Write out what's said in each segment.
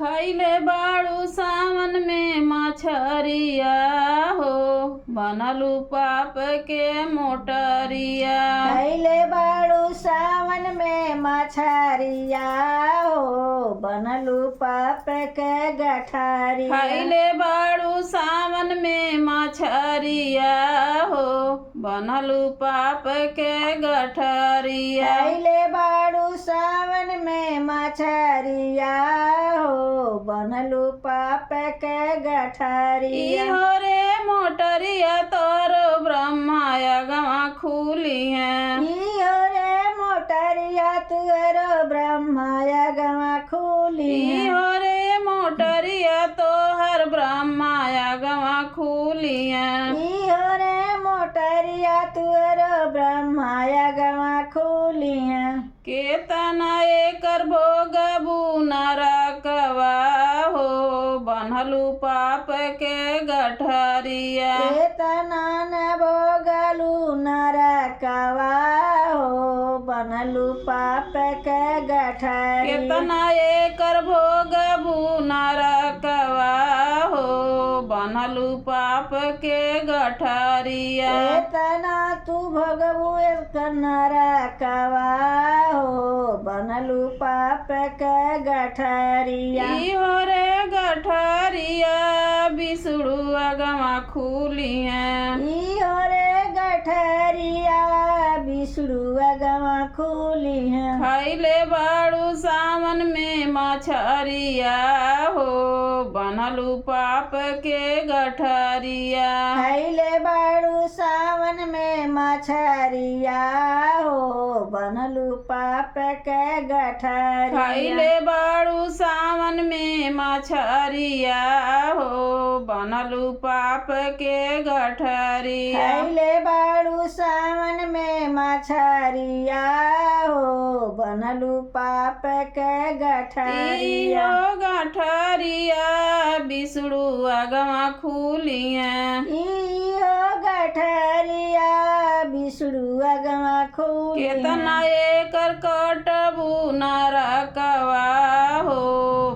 खइले बाड़ू सावन में मछरिया हो, बनलू पाप के मोटरिया। खइले बाड़ू सावन में मछरिया हो, बनलू पाप के गठरिया। खइले बाड़ू सावन में मछरिया हो, बनलू पाप के गठरिया। खइले बाड़ू सावन में मछरिया हो, बनलू पाप के गठरिया। इहो रे मोटरिया तोरो ब्रह्मायगवा खुली है। इहो रे मोटरिया तुअरो ब्रह्मायगवा खुली है। इहो रे मोटरिया तोहर ब्रह्मायगवा खुली है। इहो रे मोटरिया तुअरो ब्रह्मायगवा खुली है। केतना एकर भोगबू नरकवा हो, बनलू पाप के गठरिया। केतना न भोगलू नरकवा हो, बनलू पाप के गठरिया। केतना एकर भोगबू नरकवा हो, बनलू पाप के गठरिया। केतना तू भोगबू नरकवा हो, बनलू पाप के गठरिया। इहो रे गठरिया बिसुड़ू अगवा खुली है। इहो रे गठरिया बिसुड़ू अगवा खुली है। खइले बाड़ू सावन में मछरिया हो, बनलू पाप के गठरिया। खइले बाड़ू सावन में मछरिया हो, बनलू पाप के गठरिया। खइले बाड़ू सावन में मछरिया हो, बनलू पाप के गठरिया। खइले बाड़ू सावन में मछरिया हो, बनलू पाप के गठरिया। इहो गठरिया बिसुड़ू अगवा खुली है। इहो गठरिया बिसुड़ू अगवा खुली है। केतना एकर कटबू नरकवा हो,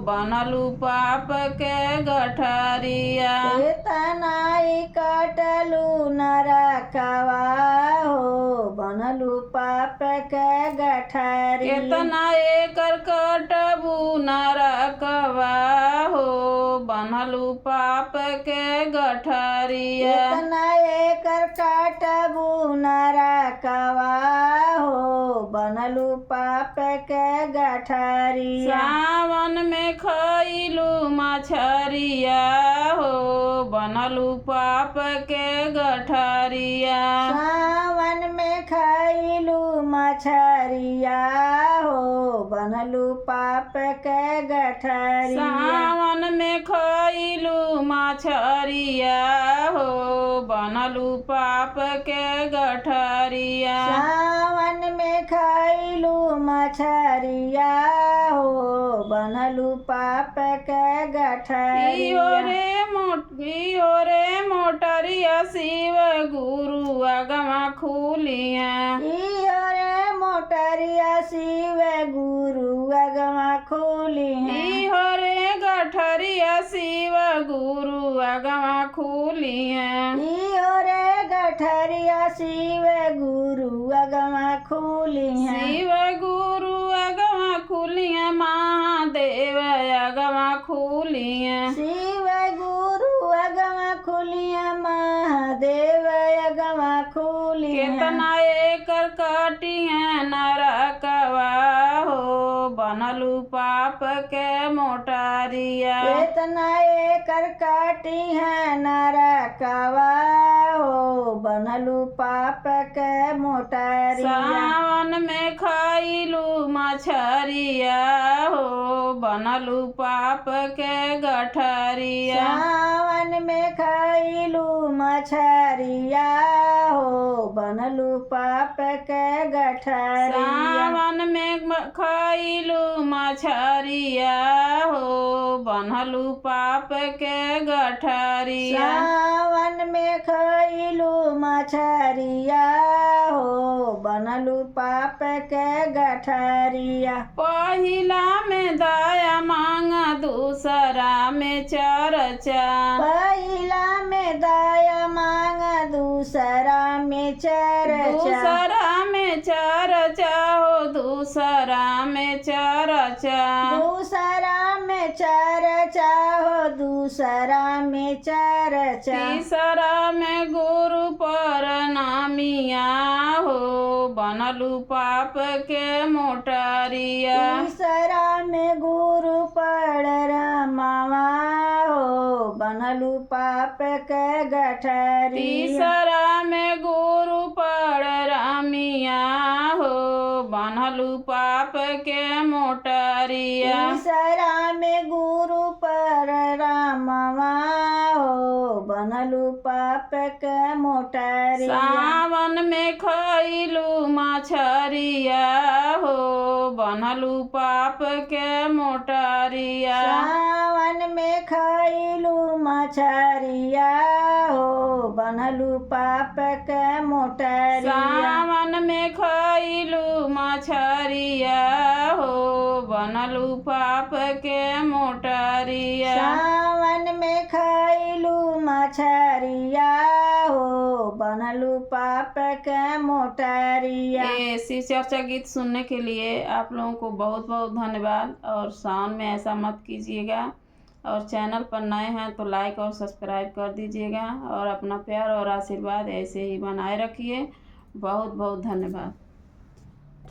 बनलू पाप के गठरिया। केतना कटलू नरकवा हो, बनलू पाप के गठरिया। केतना एकर कटबू नरकवा हो, बनलू पाप के गठरिया। केतना एकर काटबू नरकवा हो, बनलू पाप के गठरिया। सावन में खइलू मछरिया हो, बनलू पाप के गठरिया। सावन में खइलू मछरिया हो, बनलू पाप के गठरिया। सावन में खइलू मछरिया हो, बनलू पाप के गठरिया। सावन में खइलू मछरिया हो, बनलू पाप के इहो गठरिया। रे मोटरिया शिव गुरु अगवा खुली है। इहो रे मोटरिया शिव गुरु अगवा खुली है। इहो रे गठरिया शिव गुरु अगवा खुली है। इहो रे गठरिया शिव गुरु अगवा खुली है। शिव गुरु अगवा खुली है, महादेव अगवा खुली है। शिव गुरु अगवा खुली है, महादेव अगवा खुली है। केतना एकर काटी है नरकवा हो, बनलू पाप के मोटरिया। केतना एकर काटी है नरकवा हो, बनलू पाप के मोटरिया। सावन में खइलू मछरिया हो, बनलू पाप के गठरिया। सावन में खइलू मछरिया हो, बनलू पाप के गठरिया। सावन में खइलू मछरिया हो, बनलू पाप के गठरिया। सावन में खइलू मछरिया हो, बनलू पाप के गठरिया। पहिला में दया मांग दूसरा दूसरा में चर्चा। पहिला में दया मांग दूसरा में चर्चा। दूसरा में चर्चा हो दूसरा में चर्चा। दूसरा में चर्चा हो दूसरा में चर्चा। तीसरा में गुरु परनामिया हो बनलू पाप के मोटरिया। तीसरा में गुरु परनामा हो बनलू पाप के गठरिया। तीसरा में गुरु परनामिया हो बनलू पाप के मोटरिया। तीसरा में गुरु परनामा हो बनलू पाप के मोटरिया। सावन में खइलू मछरिया हो बनलू पाप के मोटरिया। सावन में खइलू मछरिया हो बनलू पाप के मोटरिया। सावन में खइलू मछरिया हो बनलू पाप के मोटरिया। सावन में खइलू मछरिया हो बनलू पाप के मोटरिया। ये शिव चर्चा गीत सुनने के लिए आप लोगों को बहुत बहुत धन्यवाद। और सावन में ऐसा मत कीजिएगा। और चैनल पर नए हैं तो लाइक और सब्सक्राइब कर दीजिएगा। और अपना प्यार और आशीर्वाद ऐसे ही बनाए रखिए। बहुत बहुत धन्यवाद।